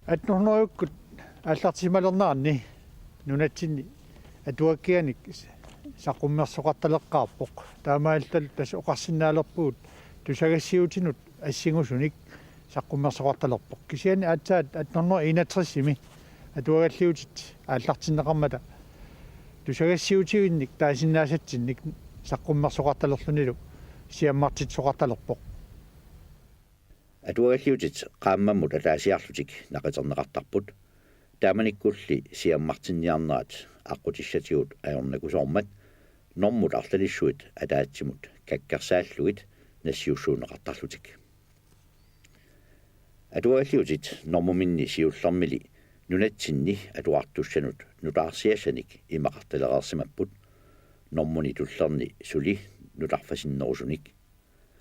атнорнеруйуккут ааллартималернаарни нунатсинни атуаккианик саққуммерсоқарталеққарпоқ таамаалтал тас оқарсинаалерпуут тусагассиутинут ассигусуник саққуммерсоқарталерпоқ кисиани аатсаат атнорнер инатриссими атуагаллиутит ааллартиннеқармата тусагассиутигинник таасиннаасатсинник саққуммерсоқарталерлунилу сиаммартитсоқарталерпоқ атуагаллиутит qaammammut атаасиарлутик нақитернеқартарпут тааманиккулли сиаммартинниарнерат аққутиссатигут аёрнакусоормат нормут арлалиссуит атаатсимут каккерсааллугит нассиуссуунеқартарлутик атуагаллиутит нормуминни сиуллэрмили нунатсинни атуартуссанут нутаарсиасаник имақарталереерсимаппут нормуни туллерни сули нутарфасиннерусуник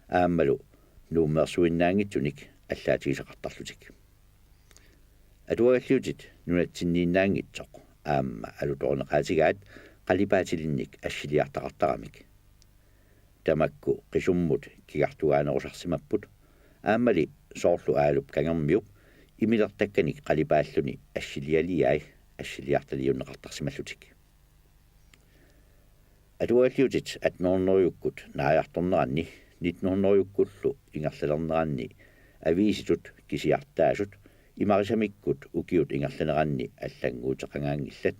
ааммалу нуумерсуиннаангитсуник аллаатигисақартарлутик атуагаллиутит нунатсиннииннаангитсоқ аама алуторнеқаатигаат қалипаатилинник ассилиартақартарамик тамакку қисуммут кигартугаанерусарсимаппут ааммали соорлу аалуп кангермиуп имилертакканик қалипааллуни ассилиалиай ассилиарталиуннеқартарсималлутик атуагаллиутит атнорнеруйуккут нааярторнеранни 1900-юккуллу ингерлалернеранни авииситут кисиартаасут имарисамиккут укиут ингерланеранни аллангуутеқангаангиллат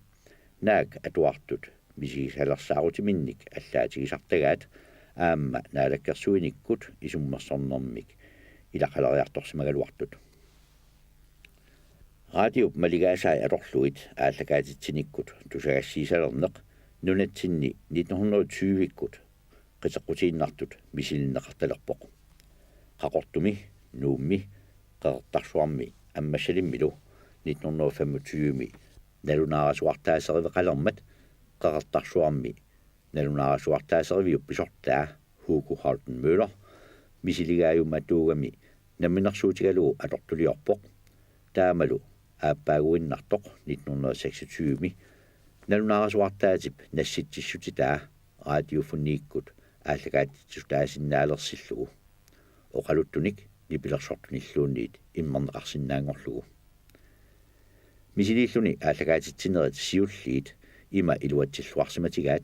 наак атуартут мисигисалерсаарутиминник аллаатигисартагаат аама наалаккерсуиниккут исуммерсорнэрмик илақалериарторсимагалуартут радио малигаасаа аторлуит ааллакаатитсиниккут тусагассиисалернеқ нунатсинни 1920-иккут qitequtiinnartut misillinneqartalerpoq qaqortumi nuummi qeqertarsuarmi аммассалиммилу 1925ми налунаарасуартаасеривеқалермат qeqertarsuarmi налунаарасуартаасеривиуп писортаа Hugo Holten Møller мисилигааюматуугами намминерсуутигалугу атортулиорпоқ таамалу ааппаагуиннартоқ 1926ми налунаарасуартаатип насситсиссутитаа радиофонииккут ааллагаатсутаасиннаалерсиллугу оқалуттуник нипилерсортуниллуунниит иммернеқарсинаангорлугу мисилииллуни ааллагаатитсинерит сиуллиит има илуатсиллуарсиматигаат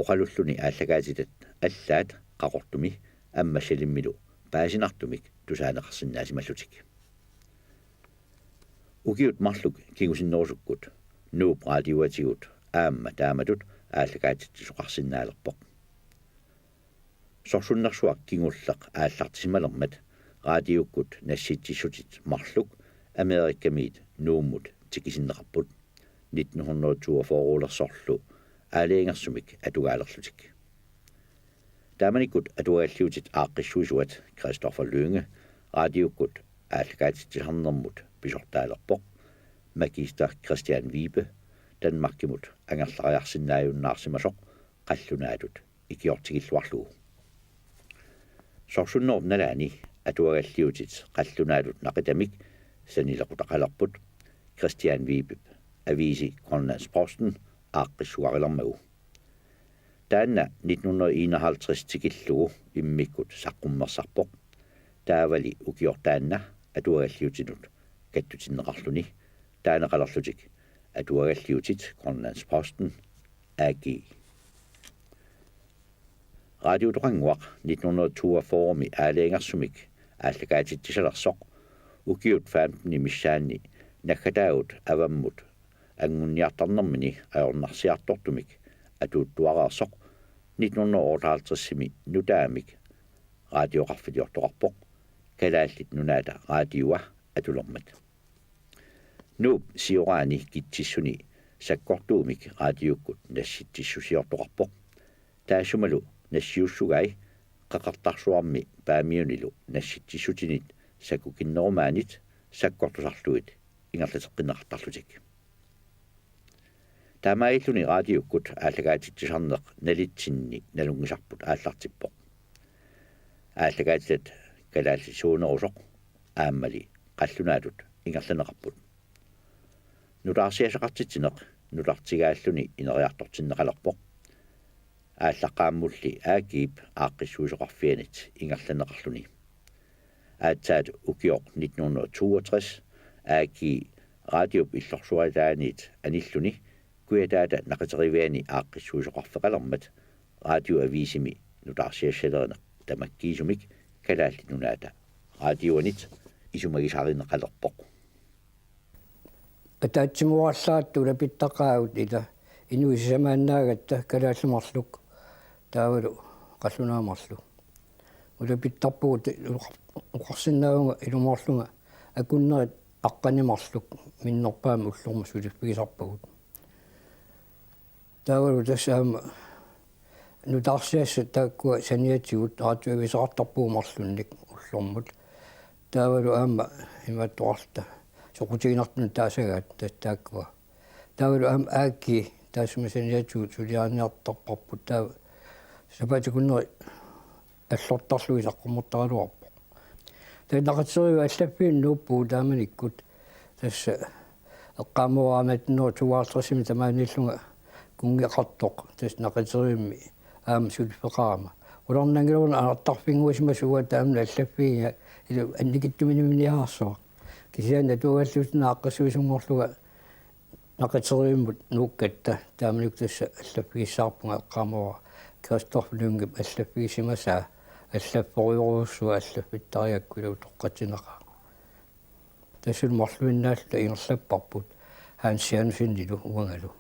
оқалуллуни ааллагаатитат аллаат қақортуми аммассалиммилу паасинартумик тусаанеқарсинаасималлутик укиут марлук кигусиннерусуккут нууп радиоатигут аама тааматут ааллагаатитсоқарсинаалерпоқ сорсуннерсуак кигуллеқ ааллартисималермат радиоккут насситсиссутит марлук америккамиит нууммут тикисиннеқарпут 1942-улерсорлу аалиингерсумик атугаалерлутик тааманиккут атугааллиутит ааққиссуисуат Кристофер Лynge радиоккут ааллагаатитсиларнэрмут писортаалерпоқ магистер Кристиан Вибе Danmarkimut ангерлариарсинааюннаарсимасоқ қаллунаатут икиортигиллуарлугу сорсунноор налаани атуагаллиутит қаллунаатут нақитамик санилеқутақалерпут Кристиан Вибе ависи Grønlandsposten ааққиссуарилэрмагу таанна 1951 тикиллугу иммиккут саққуммерсарпоқ таавали укиортаанна атуагаллиутинут каттутиннеқарлуни таанеқалерлутик атуагаллиутит Grønlandsposten AG радиоторангуақ 1942ми аалиангерсумик ааллагаатитсалерсоқ укиут фаамтни миссаанни наггатаагут аваммут ангунниартарнэрмини аёрнарсиартортумик атууттуараерсоқ 1958ми нутаамик радиоқарфилиортоқарпоқ калааллит нунаата радиуа атулэрмат нууп сиораани китсиссуни саккортуумик радиоккут насситсиссусиортоқарпоқ таасумалу нассиуссугай қақартарсуарми паамиунилу насситсиссутинит сакукиннерумаанит саккортусарлуит ингерлатеққиннеқартарлутик таамаиллуни радиоккут ааллагаатитсисарнеқ налитсинни налунгисарпут ааллартиппоқ ааллагаатилат калааллисуунерусоқ ааммали қаллунаатут ингерланеқарпут нутаарсиасеқартитсинеқ нутартигааллуни инериартортиннеқалерпоқ ааллаққааммулли аагиип ааққиссуусоқарфианит ингерланеқарлуни аатсаат укиоқ 1962 ааки радиоп иллорсуалаанит аниллуни куятаата нақитеривиани ааққиссуусоқарфеқалермат радио ависими нутаарсиассалеринеқ тамаккиисумик калаалли нунаата радионит исумагисааринеқалерпоқ атаатсимуарлаатту лапиттақаагут ила инуисамааннаагатта калааллумарлук таавалу қаллунаамарлу улапиттарпугут уқарсинаагунга илумарлунга акуннерит аққанимарлук миннерпаама уллорма сулиффигисарпагут таавалу тассаама нутаарсиасса тааккуа саниатигут радиовисеқартарпуумарлунник уллормут таавалу аама имааттоқарта соқутигинартун таасагаат тааккуа таавалу аама аакки таасма саниатигут сулиаарниартарпарпут таа сапатикуннери аллортарлуи саққуммортаралуарпо таанақатсериу аллаффиин нууппуу тааманиккут тасса эққаамуааматноо туаалтрисими тамааниллунга кунгеқартоқ тас нақатериумми аама сулиффеқарама улорнангилуна артарфингуисма суа таамна аллаффиига илу анникиттуминиминиаарсуа кисиана туаллутна аққассуисунгорлуга нақатериуммут нууккатта тааманик тасса аллаффигиссаарпунга эққаамуа Christoph Lynge аллаффигисимасаа аллаффориоруссуа аллаффиттариаккулу тоққатинеqa тасул марлуиннаалла ингерлаппарпут хаансианфиннилу уангалу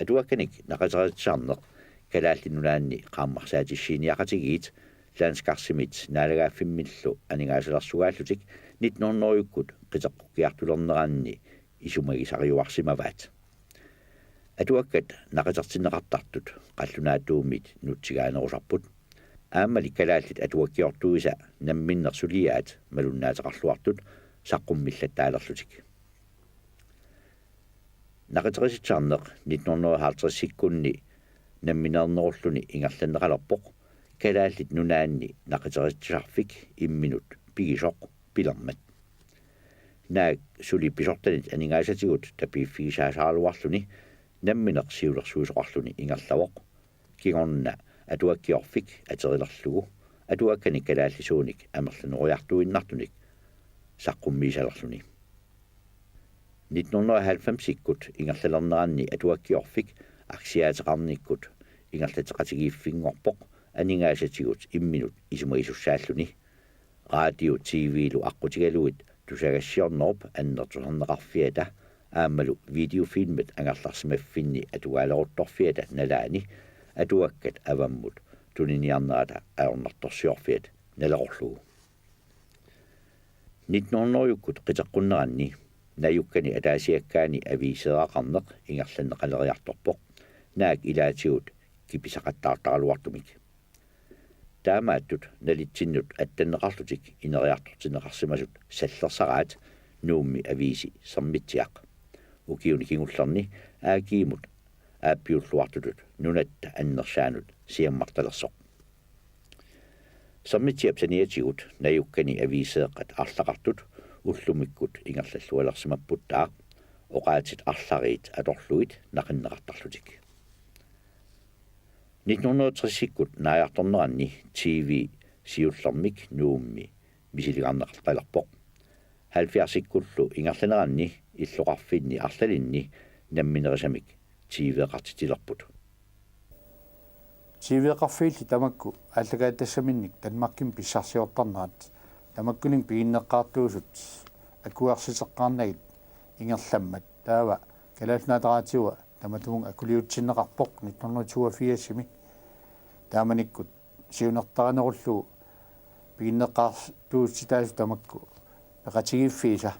атуакканик нақатеритсаарнеқ калааллинунаанни qaammarsaatissiniaqatigit лаанскарсимит наалагааффиммиллу анигаасаларсугааллутик 1900-юккут қитеққукиартулернераанни исумагисариуарсимаваат атуаккат нақатертинеқартартут қаллунаатуумит нутсигаанерусарпут ааммали калааллит атуаккиортуиса намминнерсулиаат малуннаатеқарлуартут саққуммиллаттаалерлутик нақатериситсаарнеқ 1950-сиккунни намминернеруллуни ингерланнеқалерпоқ калааллит нунаанни нақатеритсаарфик имминут пигисоқ пилермат наак сули писортанит анигаасатигут тапииффигисаасаалуарлуни намминеқ сиулерсуусоқарлуни ингерлавоқ кигорна атуаккиорфик атерилерлугу атуаккани калааллисууник амерланеруйартуиннартуник саққуммиисалерлуни 1990-сиккут ингерлалернеранни атуаккиорфик аксиаатеқарниккут ингерлатеқатигииффингорпоқ анигаасатигут имминут исумагисуссааллуни радио тивилу аққутигалуит тусагассиорнерп аннертусарнеқарфиата аамалу видеофилмет ангерларсимаффинни атугаалерутторфиата налаани атуаккат аваммут туниниарнерата аорнарторсиорфиат налеқорлугу 1900-юккут қитеққуннеранни наюккани атаасиаккаани ависеақарнеқ ингерланнеқалериарторпоқ наак илаатигут киписақаттаартаралуартумик таамааттут налитсиннут аттаннеқарлутик инериартортинеқарсимасут саллерсараат нуумми ависи сэрмитсиақ укиуни кигуллерни аакиимут ааппиуллуартутут нунатта аннерсаанут сиаммарталерсоқ сэрмитсиап саниатигут наюккани ависеэққат арлақартут уллумиккут ингерлаллуалерсимаппуттаа оqaатит арлариит аторлуит нақиннеқартарлутик 1960-сиккут нааярторнеранни TV сиуллермик нуумми мисилигарнеқарталерпоқ 70-сиккуллу ингерланеранни иллоқарфинни арлалинни намминерисамик TV-эқартитилерпут TV-эқарфиилли тамакку аллагаатассаминник танмарким писсарсиортарнаат тамаккунин пигиннеққаартуусут акуарсисеққарнагит ингерламмат таава калаалнаатараатиуа таматуун акулиутсиннеқарпоқ 1982-сими тааманиккут сиунертаринеруллу пигиннеққаартууситаасу тамакку пеқатигиффииса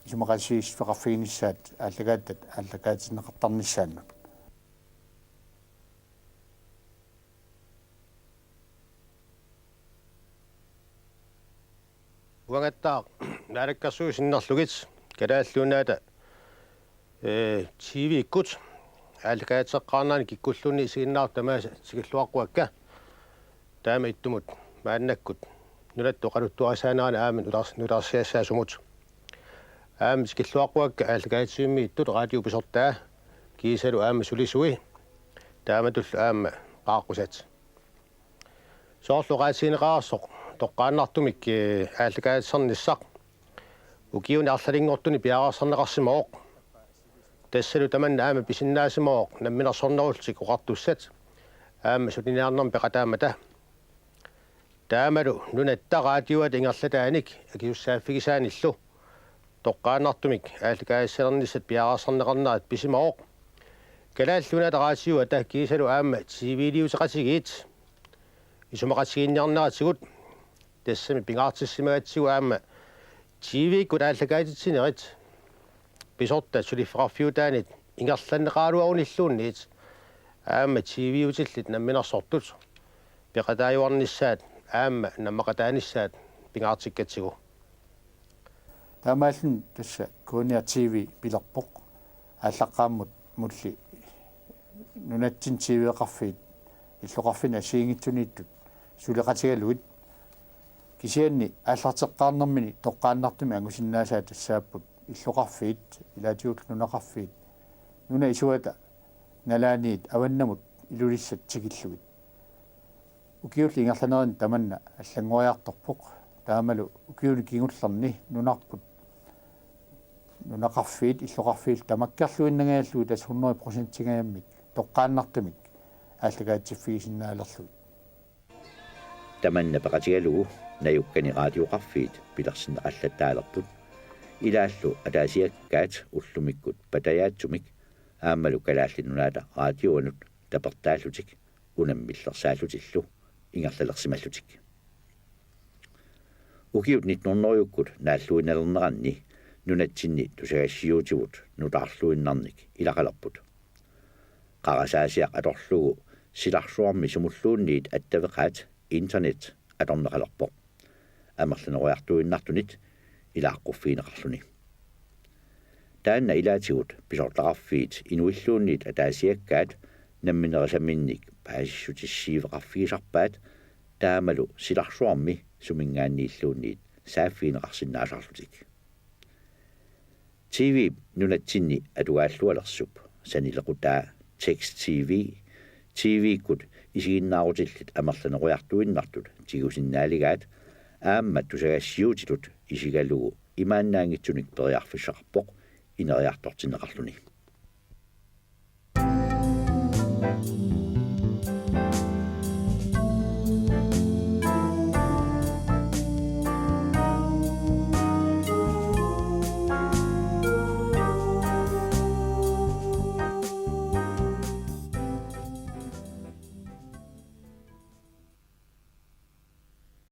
исумақассиисфеқарфигиниссаат аллагааттат аллагаатиннеқартарниссааннут уангаттаа нараккарсуусиннерлугит калааллуунаата TV иккут аллагаатеққарнаани киккуллуни сигиннаар тамааса сигиллуаққуакка таама иттумут мааннаккут нулатту қалуттуарисаанаани аамин нуларсиассаасумут аамис киллуаққуакка аллагаатиумми иттут радио писортаа кисалу аама сулисуи тааматуллу аама qaaqusat соорлуqaatсинеqaarsoq тоққааннартумик аллагаатсернissaq ukiuni arsalingortuni piaraarsarneqarsimooq tassalu tamanna aama pisinnaasimoo namminarsornerultik uqartussat aama sutiniarnerm peqataamata taamalu nunatta raatioat ingerlataanik akiussaafigisaanillu toqqaanartumik aallikaassernissat piaraarsarneqarnaat pisimooq kalaalluna taraasiu ata kiisalu aama TV-liuteqatigiit isumaqatigiinniarneratigut тассами пингаартиссимагаатсигу аама TV-кут ааллагаатитсинерит писорта сулиффеқарфиутаанит ингерланнеқаалуаруниллуунниит аама TV-утиллит намминарсортут пеқатааюарниссаат аама наммақатааниссаат пингаартиккатсигу таамааллун тасса кууниа TV пилерпоқ ааллаққааммут мулли нунатсин TV-эқарфиит иллоқарфина сиингитсунииттут сулеқатигалуит кисианни ааллартеққарнэрмини тоққааннартуми ангусиннаасаа тассааппут иллоқарфиит илаатиут нунақарфиит нуна исуата налааниит аваннамут илулиссат тигиллугит укиулли ингерланерин таманна аллангуаярторпоқ таамалу укиули кингуллерни нунарпут нунақарфиит иллоқарфиил тамаккерлуиннагааллуи тас 100% тоққааннартумик ааллагаатсиффигисиннаалерлуи tamanna peqatigalugu najukкани радиоqarfiit pilersinne qallattaalerput ilaallu ataasiakkaat ullumikкут patayaatsumik aammalu kalaallinnunaata radioanut tapertaallutik unammillersaallutiillu ingerlalersimallutik ukiut 1900-yukkut naalluinalerneranni nunatsinni tusagassiutigut nutaarluinnarnik ilaqalerput qarasaasiaq atorlugu silarsuarmi sumulluunniit attaveqaat internet atorneqalerpoq amerlaneruartuinnartunit ilaaqqufiineqarluni taanna ilaatigut pisortaqarfiit inuilluunniit ataasiakkaat nammineresaminnik paasissutissiiveqarfigisarpaat taamalu silarsuarmi sumingaanniilluunniit saaffiineqarsinnaasarlutik TV nunatsinni atuaallualersup sanilequtaa text TV-kut isiginnaarutillit amerlaneruartuinnartut tigusinnaaligaat aammat tusagassiutilut isigalugu imaannaangitsunik periarfissaqarpoq ineriartortineqarluni